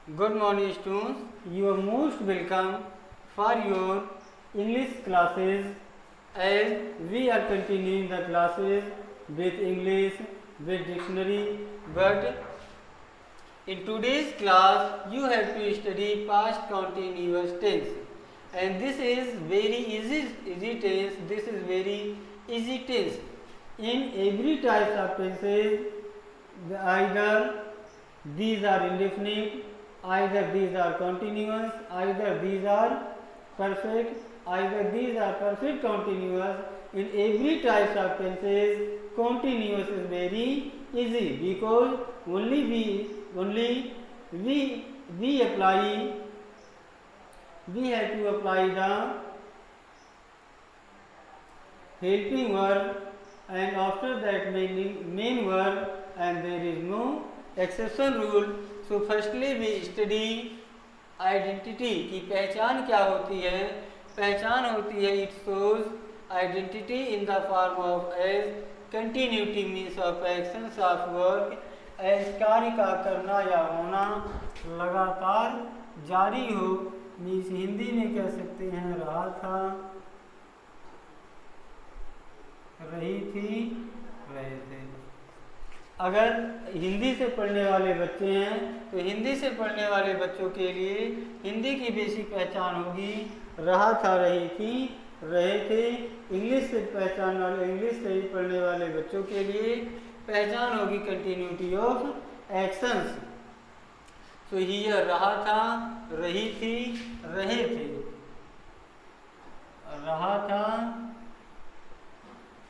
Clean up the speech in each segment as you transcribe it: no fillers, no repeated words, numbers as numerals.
Good morning students, you are most welcome for your English classes as we are continuing the classes with English, with dictionary, but in today's class you have to study past continuous tense, and this is very easy tense, this is very easy tense. In every type of tenses, either these are indefinite, either these are continuous, either these are perfect, either these are perfect continuous. In every type of tenses, continuous is very easy because only we apply, we have to apply the helping verb and after that main verb, and there is no exception rule. So firstly we study identity की पहचान क्या होती है. पहचान होती है it shows identity in the form of as continuity means of actions of work as कार्य का करना या होना लगातार जारी हो. मीन्स हिंदी में कह सकते हैं रहा था, रही थी, रहे थे. अगर हिंदी से पढ़ने वाले बच्चे हैं तो हिंदी से पढ़ने वाले बच्चों के लिए हिंदी की बेसिक पहचान होगी रहा था, रही थी, रहे थे. इंग्लिश से पहचान वाले, इंग्लिश से पढ़ने वाले बच्चों के लिए पहचान होगी कंटिन्यूटी ऑफ एक्शंस. तो हियर रहा था, रही थी, रहे थे. रहा था,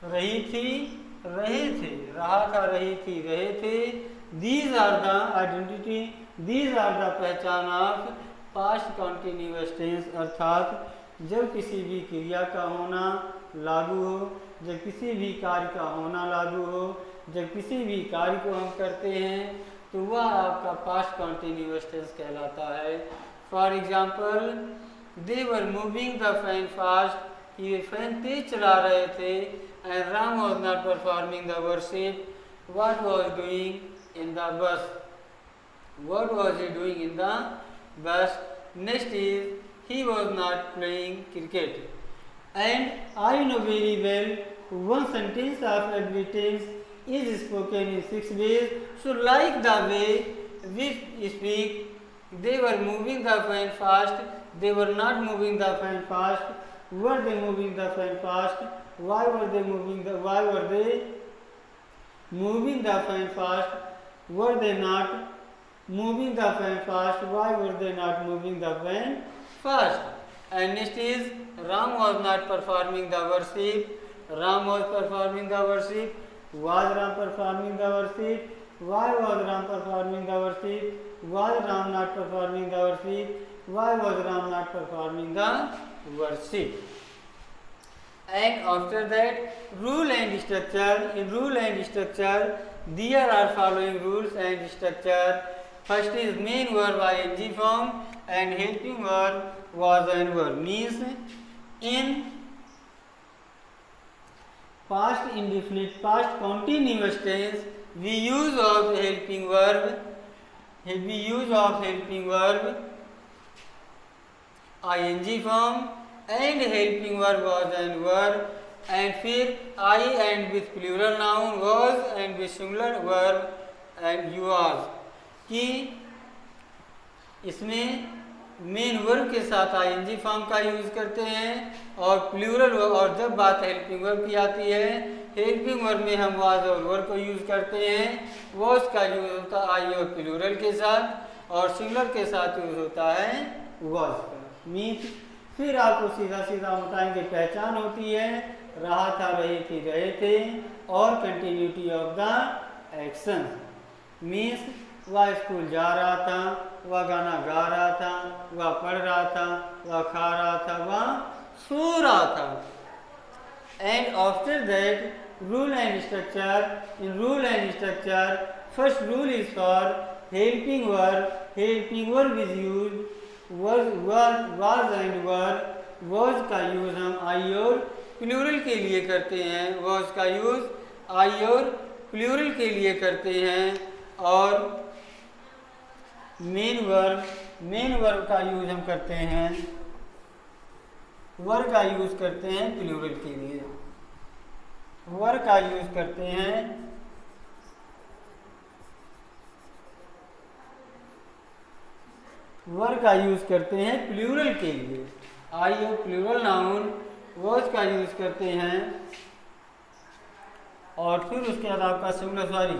रही थी, रहे थे. रहा था, रही थी, रहे थे. These are the identity, these are the पहचान ऑफ पास्ट कॉन्टिन्यूअस टेंस, अर्थात जब किसी भी क्रिया का होना लागू हो, जब किसी भी कार्य का होना लागू हो, जब किसी भी कार्य को हम करते हैं तो वह आपका पास्ट कॉन्टिन्यूअस टेंस कहलाता है. For example, they were moving the fan fast, ये फैन तेज चला रहे थे. And Ram was not performing the worship. What was doing in the bus? What was he doing in the bus? Next is, he was not playing cricket. And I know very well one sentence of every tense is spoken in 6 ways. So like the way we speak, they were moving the fan fast, they were not moving the fan fast. Were they moving the fan fast? Why were they moving the fan fast? Were they not moving the fan fast? Why were they not moving the fan fast? And next is, Ram was not performing the worship. Ram was performing the worship. Was Ram performing the worship? Why was Ram performing the worship? Was Ram not performing the worship? Why was Ram not performing the worship? And after that, rule and structure. In rule and structure, there are following rules and structure. First is main verb ing form and helping verb was and were. Means in past indefinite, past continuous tense, we use of helping verb. We use of helping verb ing form and helping verb was and were, and फिर I and with plural noun was and with singular verb and you was. कि इसमें main verb के साथ ing form का use करते हैं और plural, और जब बात हेल्पिंग वर्ब की आती है, हेल्पिंग वर्ब में हम वाज और वर को यूज़ करते हैं. वॉज का यूज़ होता है आई और प्लूरल के साथ, और सिंगुलर के साथ यूज़ होता है वॉज का. मीन्स फिर आपको सीधा सीधा बताएंगे पहचान होती है रहा था, रही थी, रहे थे, और continuity of the action. Means वह स्कूल जा रहा था, वह गाना गा रहा था, वह पढ़ रहा था, वह खा रहा था, वह सो रहा था. And after that rule and structure. In rule and structure, first rule is for helping verb. Helping verb is use was and were. was का यूज हम आई और प्लूरल के लिए करते हैं. was का यूज आई और प्लूरल के लिए करते हैं. और मेन वर्ब का यूज हम करते हैं, वर्ब का यूज करते हैं प्लूरल के लिए, वर्ब का यूज करते हैं वर्ब का यूज करते हैं प्लूरल के लिए। आई ऑफ प्लूरल नाउन वर्ब का यूज करते हैं। और फिर उसके बाद आपका सिंगुलर सॉरी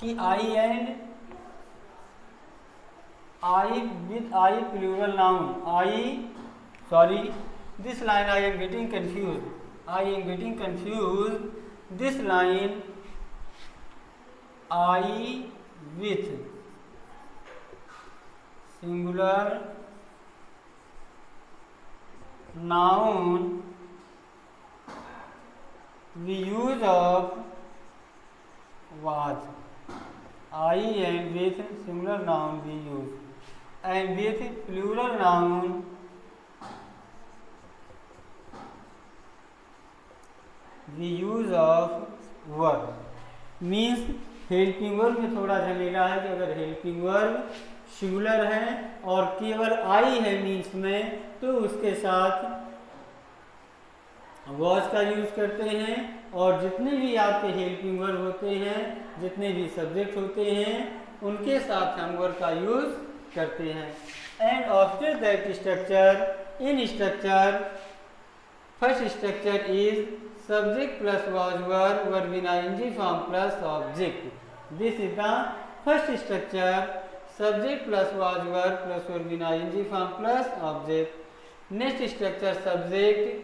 कि I and I with I plural noun I sorry this line I am getting confuse, I am getting confuse this line I with singular noun we use of was, I and with singular noun we use, and with plural noun we use of verb। Means helping verb में थोड़ा झमेला है कि अगर helping verb singular है और केवल आई है मीन्स में, तो उसके साथ वॉज का यूज करते हैं। और जितने भी आपके हेल्पिंग वर्ब होते हैं, जितने भी सब्जेक्ट होते हैं, उनके साथ हम वर्ब का यूज करते हैं। And after that structure, in structure first structure is subject plus was verb, verb in ING form plus object. This is the first structure, subject plus was verb plus verb in ing form plus object. Next structure subject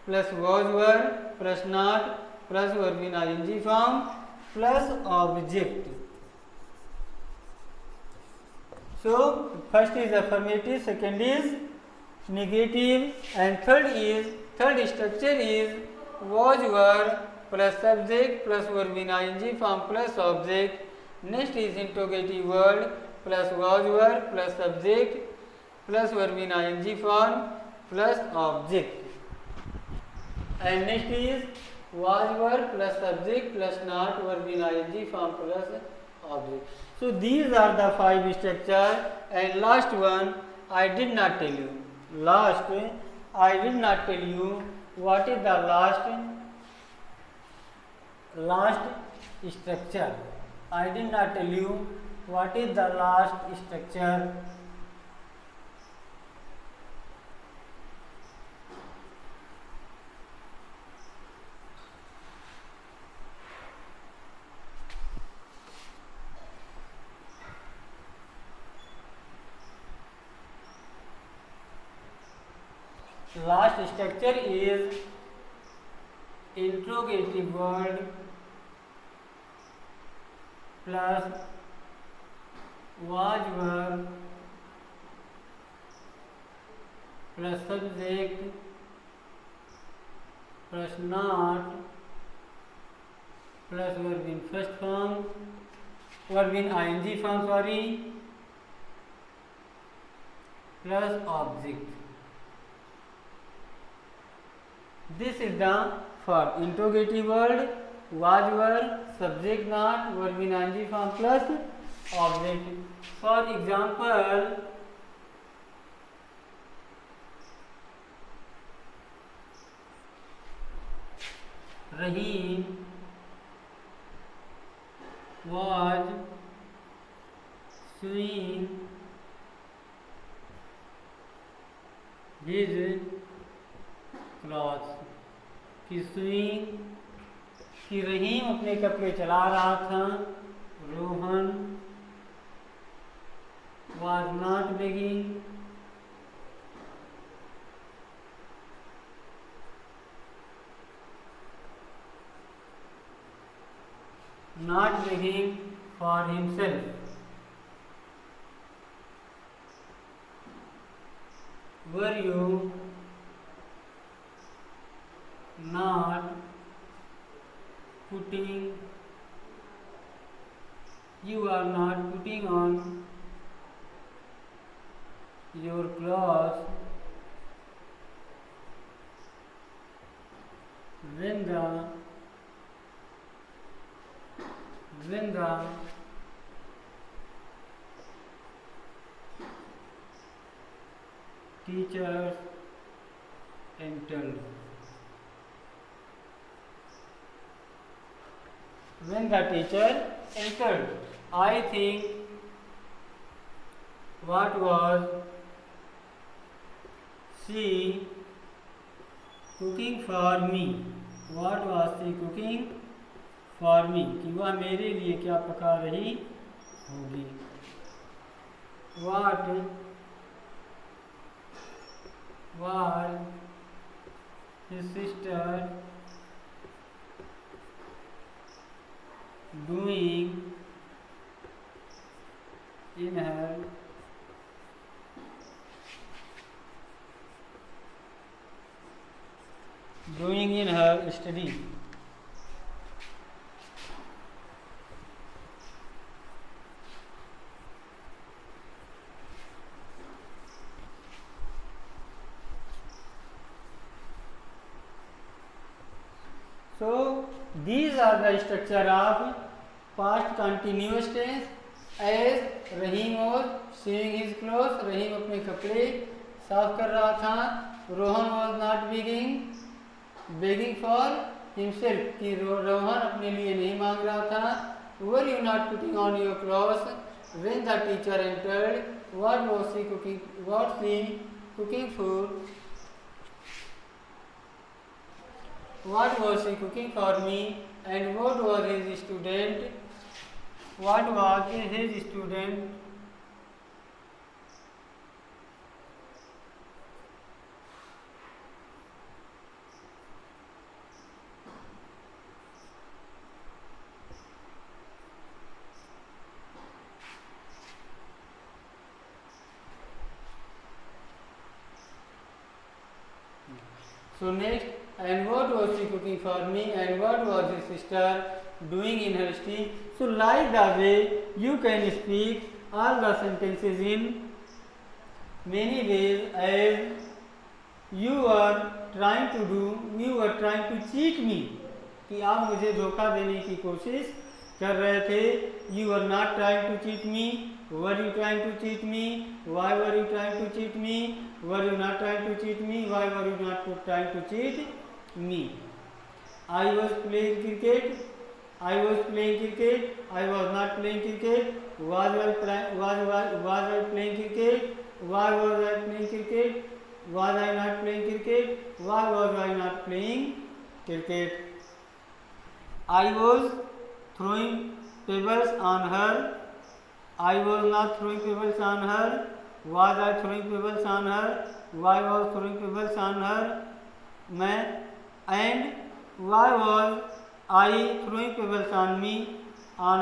plus was verb plus not plus verb in ing form plus object. So first is affirmative, second is negative, and third structure is was verb plus subject plus verb in ing form plus object. Next is interrogative word plus was verb plus subject plus verb in ing form plus object. And next is was verb plus subject plus not verb in ing form plus object. So these are the 5 structures. And last one I did not tell you. Last I did not tell you what is the last structure. I did not tell you what is the last structure. Last structure is interrogative word plus was verb plus subject plus not plus verb in first form, verb in ing form plus object. This is the for interrogative word, was verb, subject not, verb in ing form plus object. For example, Rahim was sewing his cloth. कि swing कि रहीम अपने कपड़े चला रहा था, Rohan was not begging, not begging for himself. Were you not putting, you are not putting on your clothes when the teachers entered. When the teacher entered, I think what was she cooking for me? What was she cooking for me? कि वह मेरे लिए क्या पका रही होगी. What was his sister doing in her study. So these are the structure of past continuous tense. As Rahim was sewing his clothes, रहीम अपने कपड़े साफ कर रहा था. Rohan was not begging for himself, कि रोहन अपने लिए नहीं मांग रहा था. Were you not putting on your clothes when the teacher entered? What was she cooking food? What was she cooking for me? And what was his student? What was his student? So next, and what was she cooking for me, and what was his sister doing in her study. So like the way you can speak all the sentences in many ways, as you are trying to cheat me, कि आप मुझे धोखा देने की कोशिश कर रहे थे. You are not trying to cheat me. Were you trying to cheat me? Why were you trying to cheat me? Were you not trying to cheat me? Why were you not trying to cheat me? I was playing cricket. I was playing cricket. I was not playing cricket. Was I playing cricket? Why was I playing cricket? Was I not playing cricket? Why was I not playing cricket? I was throwing pebbles on her. I was not throwing pebbles on her. Was I throwing pebbles on her? Why was throwing pebbles on her? And why was I throwing pebbles on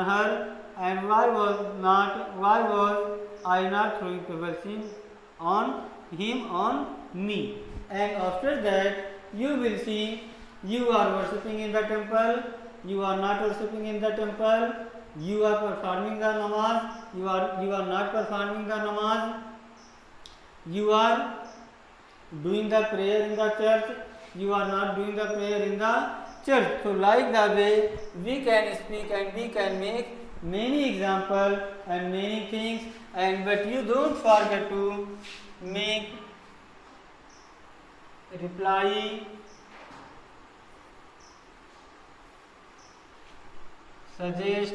her? And why was I not throwing pebbles on me? And after that, you will see you are worshipping in the temple. You are not worshipping in the temple. You are performing the namaz. You are not performing the namaz. You are doing the prayer in the church. You are not doing the prayer in the church. So like the way we can speak and we can make many examples and many things, but you don't forget to make reply, suggest,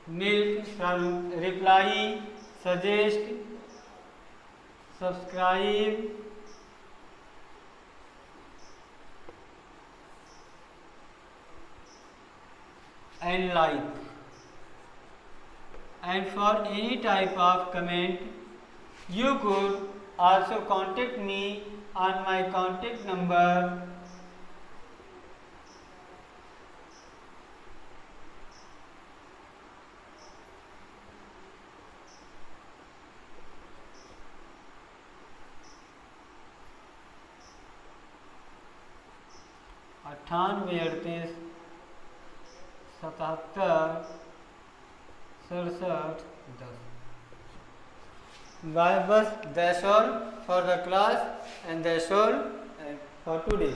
milk, reply, suggest, subscribe, and like. And for any type of comment, you could also contact me on my contact number 98 38 77 67 10. Bye, bus. That's all for the class and that's all for today.